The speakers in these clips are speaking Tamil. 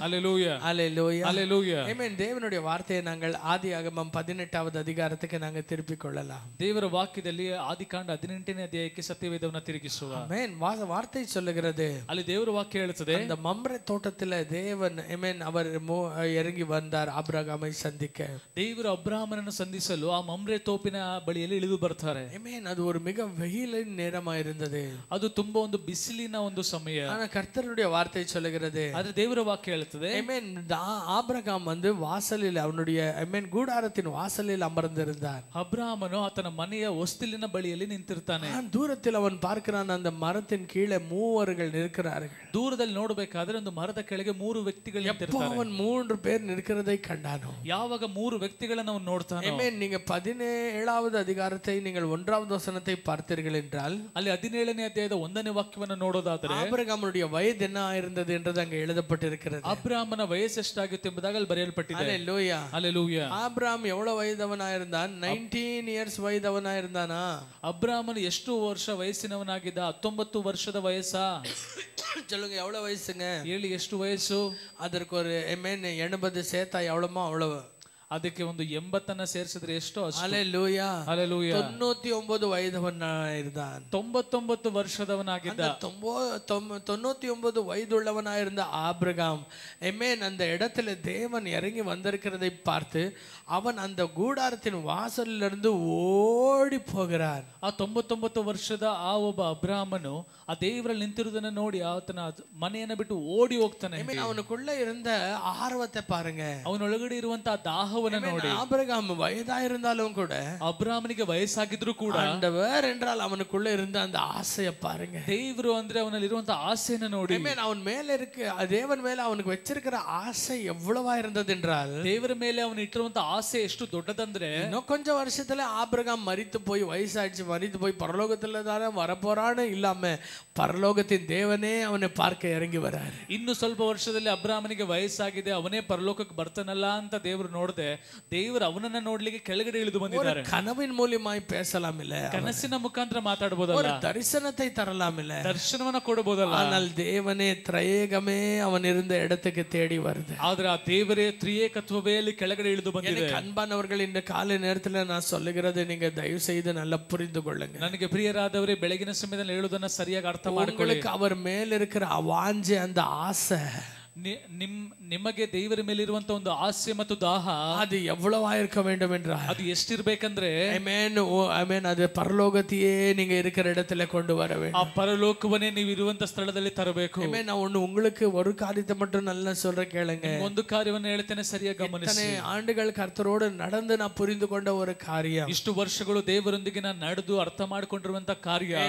Hallelujah. Hallelujah. Hallelujah. Amen. தேவனுடைய வார்த்தையை நாங்கள் ஆதியாகமம் 18வது அதிகாரத்துக்கு நாங்கள் திருப்பிக் கொள்ளலாம். ದೇವರ ವಾಕ್ಯದಲ್ಲಿ ಆದಿಕಾಂಡ 18ನೇ ಅಧ್ಯಾಯಕ್ಕೆ ಸತ್ಯವೇದವನ್ನು ತಿರುಗಿಸುವ. Amen. வார்த்தை சொல்லுகிறது. ಅಲ್ಲಿ ದೇವರ ವಾಕ್ಯ ಹೇಳುತ್ತದೆ, அந்த மம்ரே தோட்டத்தில் தேவன் amen அவர் இறங்கி வந்தார் ஆபிரகாமை சந்திக்க. ದೇವರು ಅಬ್ರಹಾಮನನ್ನು ಸಂಧಿಸಲು ಆ ಮಮ್ರೆ ತೋಪಿನ ಬಳಿಯಲ್ಲಿ ಇಳಿದು ಬರ್ತಾರೆ. Amen. அது ஒரு மிக வெயிலின் நேரமா இருந்தது. ಅದು ತುಂಬಾ ಒಂದು ಬಿಸಿಲಿನ ಒಂದು ಸಮಯ. ஆனா கர்த்தருடைய வார்த்தை சொல்லுகிறது, ಆದ್ರೆ ದೇವರ ವಾಕ್ಯ ಹೇಳುತ್ತದೆ, Amen, ஆபிரகாம் வந்து வாசலில் அவனுடைய Amen கூடாரத்தின் வாசலில் அமர்ந்திருந்தார். ಅಬ್ರಹಾಮನು ಆತನ ಮನೆಯ ಹೊಸ್ತಿಲಿನ ಬಳಿಯಲ್ಲಿ ನಿಂತಿರ್ತಾನೆ. தூரத்தில் அவன் பார்க்கிறான், அந்த மரத்தின் கீழே மூவர்கள் நிற்கிறார்கள். ದೂರದಲ್ಲಿ ನೋಡಬೇಕಾದ್ರೆ ಒಂದು ಮರದ ಕೆಳಗೆ 3 ವ್ಯಕ್ತಿಗಳು ನಿಂತಿರ್ತಾರೆ. அவன் 3 பேர் நிற்கிறதை கண்டானோ. ಯಾವಾಗ 3 ವ್ಯಕ್ತಿಗಳನ್ನು ಅವನು ನೋಡ್ತಾನೋ. Amen. நீங்க 17வது அதிகாரத்தை நீங்கள் 1வது வசனத்தை பார்த்தீர்கள் என்றால், ಅಲ್ಲಿ 17ನೇ ಅಧ್ಯಾಯದ 1ನೇ ವಾಕ್ಯವನ್ನು ನೋಡೋದಾದ್ರೆ ஆபிரகாமுடைய வயது என்ன ஆயிருந்தது என்றது அங்கே எழுதப்பட்டிருக்கிறது. ಅಬ್ರಹಾಮನ ವಯಸ್ಸು ಎಷ್ಟಾಗಿತ್ತು ಎಂಬುದಾಗಿ ಅಲ್ಲಿ ಬರೆಯಲ್ಪಟ್ಟಿದೆ. ஹalleluya. ಹಲ್ಲೆಲೂಯಾ. ஆபிரகாம் எவ்வளவு வயதவனாயிருந்தான்? 19 இயர்ஸ் வயதவனாயிருந்தானா? ಅಬ್ರಹಾಮನು ಎಷ್ಟು ವರ್ಷ ವಯಸ್ಸಿನವನಾಗಿದ್ದ? 19 ವರ್ಷದ ವಯಸ್ಸಾ? சொல்லுங்க, எவ்வளவு வயசுங்க? ಹೇಳಿ, ಎಷ್ಟು ವಯಸ್ಸು? அதற்கு ஒரு Amen 80 சேர்த்தா எவ்வளவுமா அவ்வளவு. ಅದಕ್ಕೆ ಒಂದು 80ನ್ನ ಸೇರಿಸಿದ್ರೆ ಎಷ್ಟು? ஹalleluya. ಹಲ್ಲೆಲೂಯಾ. 99 வயதவனாயிருந்தான். 99 ವರ್ಷದವನಾಗಿದ್ದ. 99 வயதுள்ளவனாயிருந்த ஆபிரகாம் Amen அந்த இடத்துல தேவன் இறங்கி வந்திருக்கிறதை பார்த்து அவன் அந்த கூடாரத்தின் வாசலிலிருந்து ஓடி போகிறான். ಆ 99 ವರ್ಷದ ಆ ಒಬ್ಬ ಅಬ್ರಹಾಮನು ಆ ದೇವರಲ್ಲಿ ನಿಂತಿರುವುದನ್ನು ನೋಡಿ ಆತನ ಮನೆಯನ್ನು ಬಿಟ್ಟು ಓಡಿ ಹೋಗ್ತಾನೆ. அவனுக்குள்ள இருந்த ஆர்வத்தை பாருங்க. ಅವನೊಳಗಡೆ ಇರುವಂತಹ ದಾಹವನ್ನು ನೋಡಿ. ஆபிரகாம் வயதா இருந்தாலும் கூட, ಅಬ್ರಹಾಮನಿಗೆ ವಯಸ್ಸಾಗಿದ್ರು ಕೂಡ, ஆண்டவர் என்றால் அவனுக்குள்ள இருந்த அந்த ஆசையை பாருங்க. ದೇವರು ಅಂದ್ರೆ ಅವನಲ್ಲಿ ಇರುವಂತಹ ಆಸೆಯನ್ನು ನೋಡಿ. அவன் மேல இருக்கு, தேவன் மேல அவனுக்கு வச்சிருக்கிற ஆசை எவ்வளவா இருந்தது என்றால், ದೇವರ ಮೇಲೆ ಅವನು ಇಟ್ಟಿರುವಂತಹ ಆಸೆ ಎಷ್ಟು ದೊಡ್ಡದಂದ್ರೆ, இன்னும் கொஞ்சம் வருஷத்துல ஆபிரகாம் மரித்து போய் வயசாயிடுச்சு, மரித்து போய் பரலோகத்துல தானே வரப்போறான்னு இல்லாம பரலோகத்தின் தேவனே அவனை பார்க்க இறங்கி வராரு. ಇನ್ನು ಸ್ವಲ್ಪ ವರ್ಷದಲ್ಲಿ ಅಬ್ರಹಾಮನಿಗೆ ವಯಸ್ಸಾಗಿದೆ, ಅವನೇ ಪರಲೋಕಕ್ಕೆ ಬರ್ತಾನಲ್ಲ ಅಂತ ದೇವರು ನೋಡದೆ ದೇವರು ಅವನನ್ನ ನೋಡ್ಲಿಕ್ಕೆ ಕೆಳಗಡೆ ಇಳಿದು ಬಂದಿದ್ದಾರೆ. கனவின் மூலமாய் பேசலாம் இல்ல, ಕನಸಿನ ಮುಖಾಂತರ ಮಾತಾಡಬಹುದಲ್ಲ, ஒரு தரிசனத்தை தரலாம் இல்ல, ದರ್ಶನವನ್ನ ಕೊಡಬಹುದಲ್ಲ. ஆனால் தேவனே திரையேகமே அவன் இருந்த இடத்துக்கு தேடி வருது. ಆದ್ರೆ ಆ ದೇವರೇ ತ್ರಿಯೇಕತ್ವವೇ ಅಲ್ಲಿ ಕೆಳಗಡೆ ಇಳಿದು ಬಂದಿದೆ. அன்பானவர்கள், இந்த காலை நேரத்துல நான் சொல்லுகிறது நீங்க தயவு செய்து நல்லா புரிந்து கொள்ளுங்க. ನನಗೆ ಪ್ರಿಯರಾದವರೇ, ಬೆಳಗಿನ ಸಮಯದಲ್ಲಿ ಹೇಳುವುದನ್ನ ಸರಿಯಾಗಿ ಅರ್ಥ ಮಾಡಿಕೊಳ್ಳಿ. அவர் மேல இருக்கிற வாஞ்சை, அந்த ஆசை, ನಿಮಗೆ ದೇವರ ಮೇಲಿರುವಂತ ಒಂದು ಆಸೆ ಮತ್ತು ದಾಹ அது எவ்வளவா இருக்க வேண்டும் என்றால், ಅದು ಎಷ್ಟಿರ್ಬೇಕಂದ್ರೆ, அது பரலோகத்தையே நீங்க இருக்கிற இடத்துல கொண்டு வர வேண்டும். ಆ ಪರಲೋಕವನ್ನೇ ನೀವು ಇರುವಂತ ಸ್ಥಳದಲ್ಲಿ ತರಬೇಕು. நான் ஒண்ணு உங்களுக்கு ஒரு காரியத்தை மட்டும் நல்லா சொல்ற கேளுங்க. ಒಂದು ಕಾರ್ಯವನ್ನು ಹೇಳ್ತೇನೆ, ಸರಿಯಾಗಿ ಗಮನಿಸಿ. ஆண்டுகள் கர்த்தரோடு நடந்து நான் புரிந்து கொண்ட ஒரு காரியம், ಇಷ್ಟು ವರ್ಷಗಳು ದೇವರೊಂದಿಗೆ ನಾನು ನಡೆದು ಅರ್ಥ ಮಾಡಿಕೊಂಡಿರುವಂತ ಕಾರ್ಯ,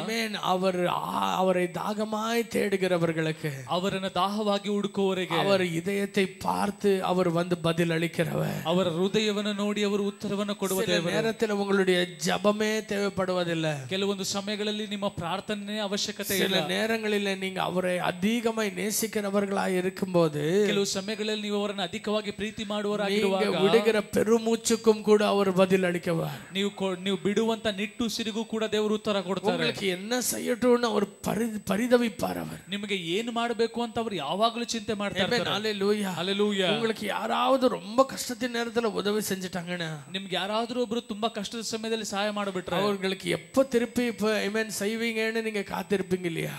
அவரை தாகமாய் தேடுகிறவர்களுக்கு, ಅವರನ್ನ ದಾಹವಾಗಿ ಹುಡುಕುವವರಿಗೆ, அவர் இதயத்தை பார்த்து அவர் வந்து பதில் அளிக்கிறவர், ಅವರ ಹೃದಯವನ್ನು ನೋಡಿ ಅವರು ಉತ್ತರವನ್ನು ಕೊಡುವ ದೇವರು. நேரத்தில் உங்களுடைய ஜெபமே தேவைப்படுவதில்லை. ಕೆಲವೊಂದು ಸಮಯಗಳಲ್ಲಿ ನಿಮ್ಮ ಪ್ರಾರ್ಥನೆ ಅವಶ್ಯಕತೆ ಇಲ್ಲ. சில நேரங்களில் நீங்க அவரை அதிகமாய் நேசிக்கிறவர்களாய் இருக்கும்போது, ಕೆಲವು ಸಮಯಗಳಲ್ಲಿ ನೀವು ಅವರನ್ನು ಅಧಿಕವಾಗಿ ಪ್ರೀತಿ ಮಾಡುವವರಾಗಿರುವಾಗ, விடுகிற பெருமூச்சுக்கும் கூட அவர் பதில் அளிக்கவர். ನೀವು ಬಿಡುವಂತ ನಿಟ್ಟುಸಿರಿಗೂ ಕೂಡ ದೇವರು ಉತ್ತರ ಕೊಡ್ತಾರೆ. உங்களுக்கு என்ன செய்யட்டும்னு அவர் பரிதவிப்பார். அவர் ನಿಮಗೆ ಏನು ಮಾಡಬೇಕು ಅಂತ ಅವರು ಯಾವಾಗಲೂ ಚಿಂತೆ ಮಾಡ್ತಾರೆ. ஹalleluya. ஹalleluya. உங்களுக்கு யாராவது ரொம்ப கஷ்டத்தின் நேரத்துல உதவி செஞ்சிட்டாங்கன்னா, ನಿಮಗೆ ಯಾರಾದರೂ ಒಬ್ಬರು ತುಂಬಾ ಕಷ್ಟದ ಸಮಯದಲ್ಲಿ ಸಹಾಯ ಮಾಡಿಬಿಟ್ರೆ, அவங்களுக்கு எப்ப திருப்பி செய்வீங்கன்னு நீங்க காத்திருப்பீங்க இல்லையா?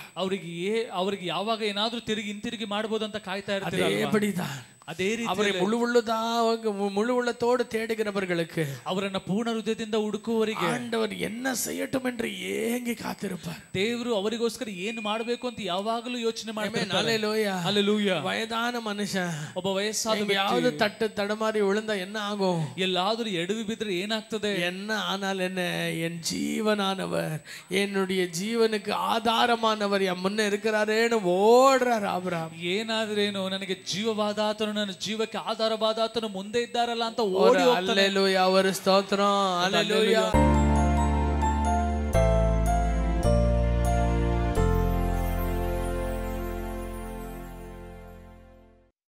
ಅವರಿಗೆ ಯಾವಾಗ ಏನಾದ್ರೂ ಹಿಂತಿರುಗಿ ಮಾಡಬಹುದು ಅಂತ ಕಾಯ್ತಾ ಇರ್ತೀರಾ. அப்படிதான் ಅದೇ ರೀತಿ அவரை முழு உள்ளத்தோடு தேடுகிறவர்களுக்கு, ಅವರನ್ನ ಪೂರ್ಣ ಹೃದಯದಿಂದ ಹುಡುಕುವವರಿಗೆ ஆண்டவர் என்ன செய்யட்டும் என்று ஏங்கி காத்திருப்பார். ದೇವರು ಅವರಿಗೋಸ್ಕರ ಏನು ಮಾಡಬೇಕು ಅಂತ ಯಾವಾಗಲೂ ಯೋಚನೆ ಮಾಡ್ತಾರೆ. ஹalleluya. ஹalleluya. வயதான மனுஷன் ಒಬ್ಬ ವಯಸ್ಸಾದ யாவது தடுமாறி விழுந்தா என்ன ஆகும்? ಎಲ್ಲಾದರೂ ಎಡವಿ ಬಿದ್ರೆ ಏನಾಗ್ತದೆ? என்ன ஆனால் என்ன, என் ஜீவனானவர், என்னுடைய ஜீவனுக்கு ஆதாரமானவர் என் முன்ன இருக்கிறாரேன்னு ஓடுறார் ஆபிரகாம். ಏನಾದ್ರೇನು, ನನಗೆ ಜೀವವಾದಾತನು, ನನ್ನ ಜೀವಕ್ಕೆ ಆಧಾರವಾದಾತನು ಮುಂದೆ ಇದ್ದಾರಲ್ಲ ಅಂತ ಓಡಿ ಹೋಗ್ತಾನೆ. ஹalleluya. ஒரு ஸ்தோத்திரம். ஹalleluya.